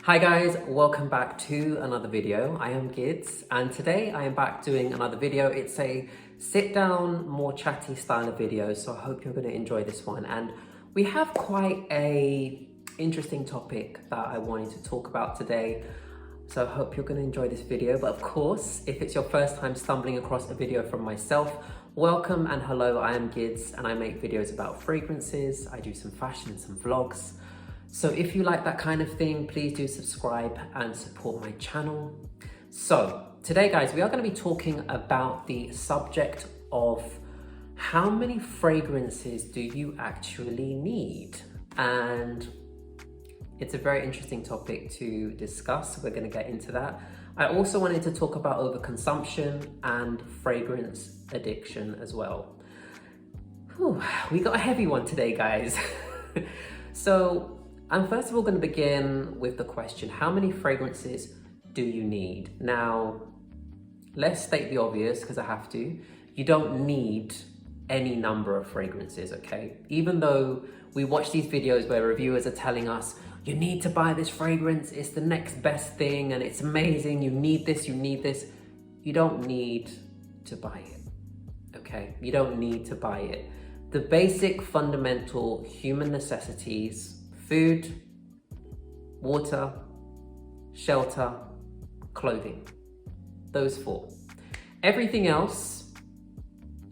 Hi guys, welcome back to another video. I am Gids and today I am back doing another video. It's a sit down, more chatty style of video, so I hope you're going to enjoy this one. And we have quite a interesting topic that I wanted to talk about today, so I hope you're going to enjoy this video. But of course, if it's your first time stumbling across a video from myself, welcome and hello, I am Gids and I make videos about fragrances. I do some fashion and some vlogs. So if you like that kind of thing, please do subscribe and support my channel. So today guys, we are going to be talking about the subject of how many fragrances do you actually need? And it's a very interesting topic to discuss. We're going to get into that. I also wanted to talk about overconsumption and fragrance addiction as well. Whew, we got a heavy one today, guys. So I'm first of all going to begin with the question, how many fragrances do you need? Now, let's state the obvious because I have to. You don't need any number of fragrances, okay? Even though we watch these videos where reviewers are telling us, you need to buy this fragrance, it's the next best thing and it's amazing, you need this, you need this. You don't need to buy it, okay? You don't need to buy it. The basic fundamental human necessities: food, water, shelter, clothing. Those four. Everything else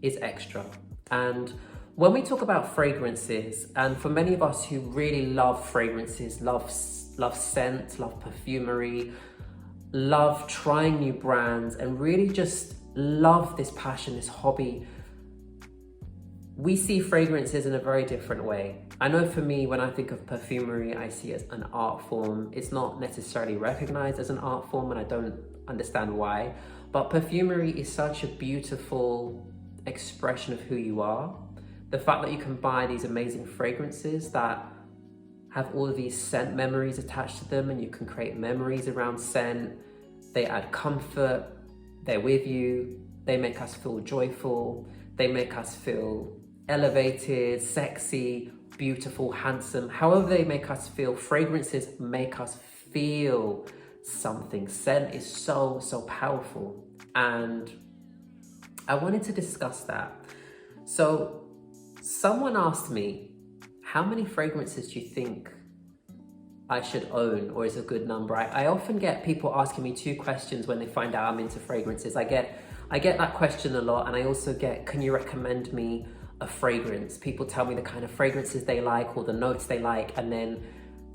is extra. And when we talk about fragrances, and for many of us who really love fragrances, love scent, love perfumery, love trying new brands, and really just love this passion, this hobby, we see fragrances in a very different way. I know for me, when I think of perfumery, I see it as an art form. It's not necessarily recognized as an art form, and I don't understand why. But perfumery is such a beautiful expression of who you are. The fact that you can buy these amazing fragrances that have all of these scent memories attached to them, and you can create memories around scent. They add comfort, they're with you, they make us feel joyful, they make us feel elevated, sexy, beautiful, handsome. However they make us feel, fragrances make us feel something. Scent is so powerful. And I wanted to discuss that. So someone asked me, how many fragrances do you think I should own, or is a good number? I often get people asking me two questions when they find out I'm into fragrances. I get that question a lot, and I also get, can you recommend me a fragrance? People tell me the kind of fragrances they like or the notes they like, and then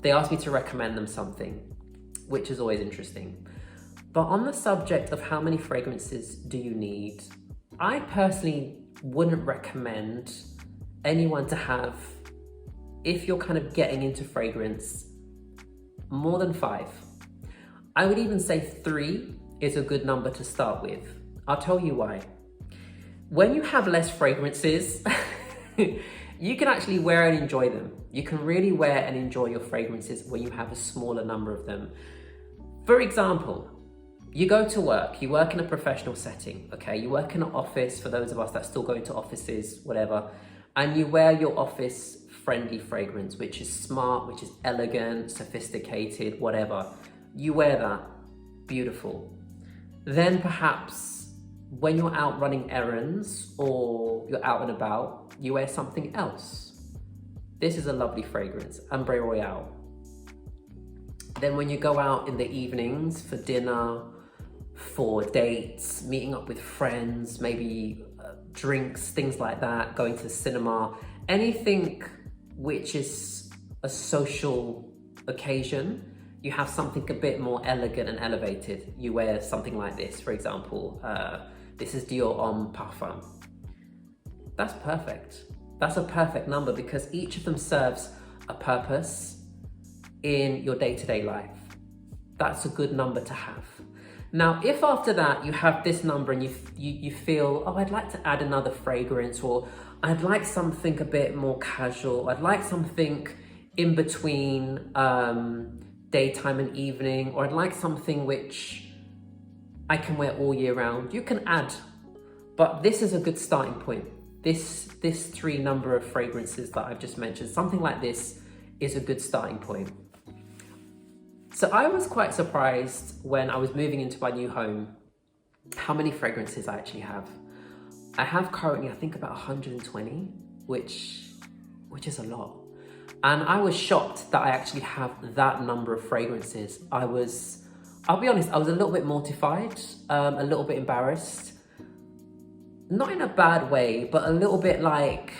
they ask me to recommend them something, which is always interesting. But on the subject of how many fragrances do you need, I personally wouldn't recommend anyone to have, if you're kind of getting into fragrance, more than 5. I would even say 3 is a good number to start with. I'll tell you why. When you have less fragrances, you can actually wear and enjoy them. You can really wear and enjoy your fragrances when you have a smaller number of them. For example, you go to work, you work in a professional setting, okay? You work in an office, for those of us that still go to offices, whatever, and you wear your office friendly fragrance, which is smart, which is elegant, sophisticated, whatever. You wear that, beautiful. Then perhaps when you're out running errands or you're out and about, you wear something else. This is a lovely fragrance, Ambré Royale. Then when you go out in the evenings for dinner, for dates, meeting up with friends, maybe drinks, things like that, going to the cinema, anything which is a social occasion, you have something a bit more elegant and elevated. You wear something like this, for example. This is Dior Homme Parfum. That's perfect. That's a perfect number because each of them serves a purpose in your day-to-day life. That's a good number to have. Now, if after that you have this number and you feel, oh, I'd like to add another fragrance, or I'd like something a bit more casual, I'd like something in between daytime and evening, or I'd like something which I can wear all year round, you can add. But this is a good starting point. This 3 number of fragrances that I've just mentioned, something like this is a good starting point. So I was quite surprised when I was moving into my new home, how many fragrances I actually have. I have currently, I think, about 120, which is a lot. And I was shocked that I actually have that number of fragrances. I'll be honest, I was a little bit mortified, a little bit embarrassed. Not in a bad way, but a little bit like,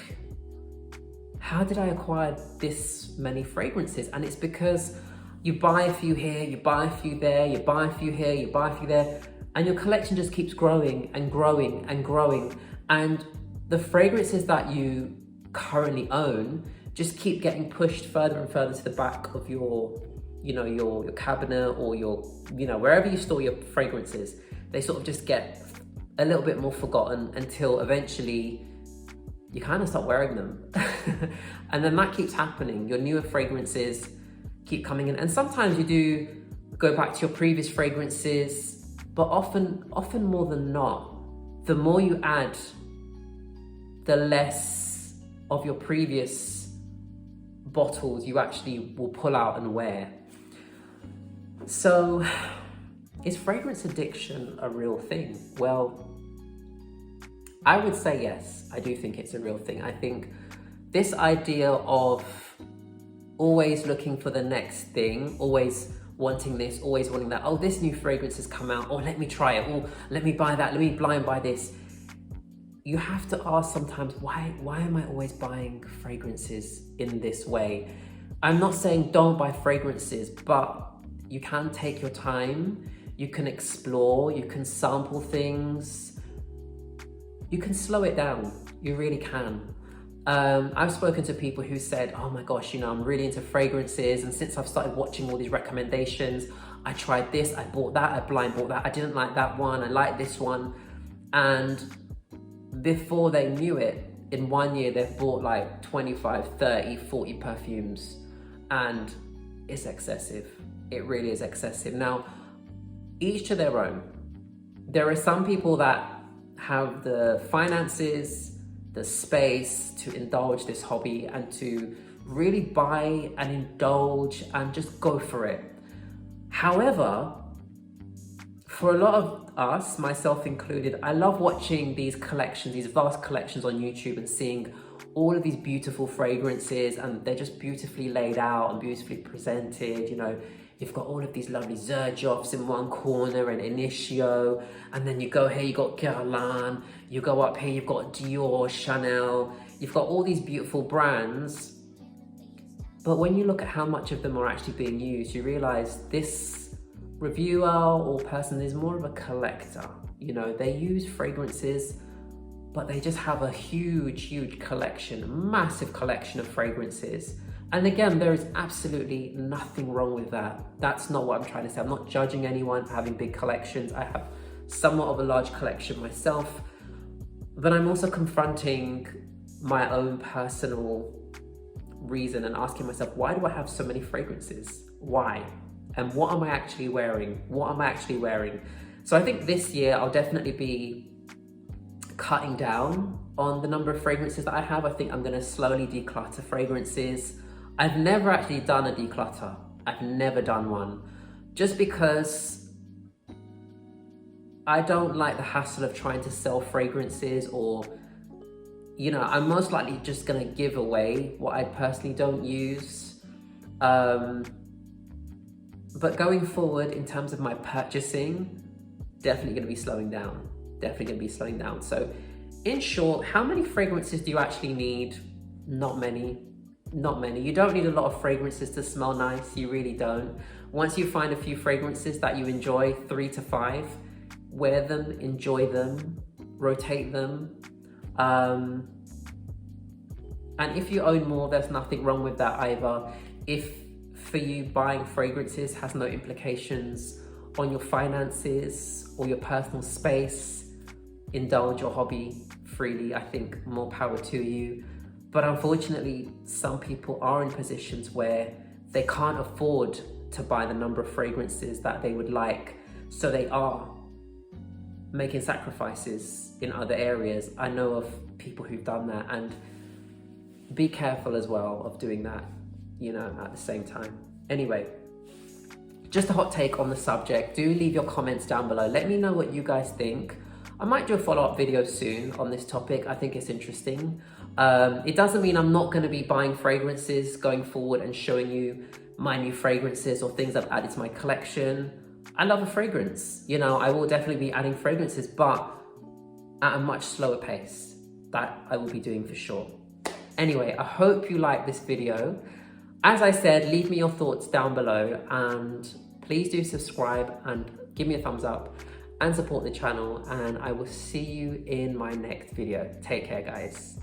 how did I acquire this many fragrances? And it's because you buy a few here, you buy a few there, you buy a few here, you buy a few there, and your collection just keeps growing and growing and growing. And the fragrances that you currently own just keep getting pushed further and further to the back of your, your cabinet, or your, wherever you store your fragrances. They sort of just get a little bit more forgotten until eventually you kind of stop wearing them. And then that keeps happening. Your newer fragrances keep coming in. And sometimes you do go back to your previous fragrances, but often more than not, the more you add, the less of your previous bottles you actually will pull out and wear. So, is fragrance addiction a real thing? Well, I would say yes. I do think it's a real thing. I think this idea of always looking for the next thing, always wanting this, always wanting that, oh, this new fragrance has come out, oh, let me try it, oh, let me buy that, let me blind buy this. You have to ask sometimes, why am I always buying fragrances in this way? I'm not saying don't buy fragrances, but you can take your time, you can explore, you can sample things, you can slow it down, you really can. I've spoken to people who said, oh my gosh, I'm really into fragrances, and since I've started watching all these recommendations, I tried this, I bought that, I blind bought that, I didn't like that one, I like this one. And before they knew it, in 1 year, they've bought like 25, 30, 40 perfumes, and it's excessive. It really is excessive. Now, each to their own. There are some people that have the finances, the space to indulge this hobby and to really buy and indulge and just go for it. However, for a lot of us, myself included, I love watching these collections, these vast collections on YouTube, and seeing all of these beautiful fragrances, and they're just beautifully laid out and beautifully presented. You've got all of these lovely Xerjoffs in one corner and Initio, and then you go here, you got Guerlain, you go up here, you've got Dior, Chanel, you've got all these beautiful brands. But when you look at how much of them are actually being used, you realize this reviewer or person is more of a collector. They use fragrances, but they just have a huge collection, a massive collection of fragrances. And again, there is absolutely nothing wrong with that. That's not what I'm trying to say. I'm not judging anyone for having big collections. I have somewhat of a large collection myself, but I'm also confronting my own personal reason and asking myself, why do I have so many fragrances? Why? And what am I actually wearing? What am I actually wearing? So I think this year I'll definitely be cutting down on the number of fragrances that I have. I think I'm gonna slowly declutter fragrances. I've never actually done a declutter. I've never done one, just because I don't like the hassle of trying to sell fragrances, or, I'm most likely just gonna give away what I personally don't use. But going forward, in terms of my purchasing, definitely gonna be slowing down. So in short, how many fragrances do you actually need? Not many. You don't need a lot of fragrances to smell nice. You really don't. Once you find a few fragrances that you enjoy, 3 to 5, wear them, enjoy them, rotate them. And if you own more, there's nothing wrong with that either. If for you buying fragrances has no implications on your finances or your personal space, indulge your hobby freely. I think more power to you. But unfortunately, some people are in positions where they can't afford to buy the number of fragrances that they would like. So they are making sacrifices in other areas. I know of people who've done that, and be careful as well of doing that, at the same time. Anyway, just a hot take on the subject. Do leave your comments down below. Let me know what you guys think. I might do a follow-up video soon on this topic. I think it's interesting. It doesn't mean I'm not going to be buying fragrances going forward and showing you my new fragrances or things I've added to my collection. I love a fragrance. You know, I will definitely be adding fragrances, but at a much slower pace. That I will be doing for sure. Anyway, I hope you like this video. As I said, leave me your thoughts down below, and please do subscribe and give me a thumbs up and support the channel, and I will see you in my next video. Take care, guys.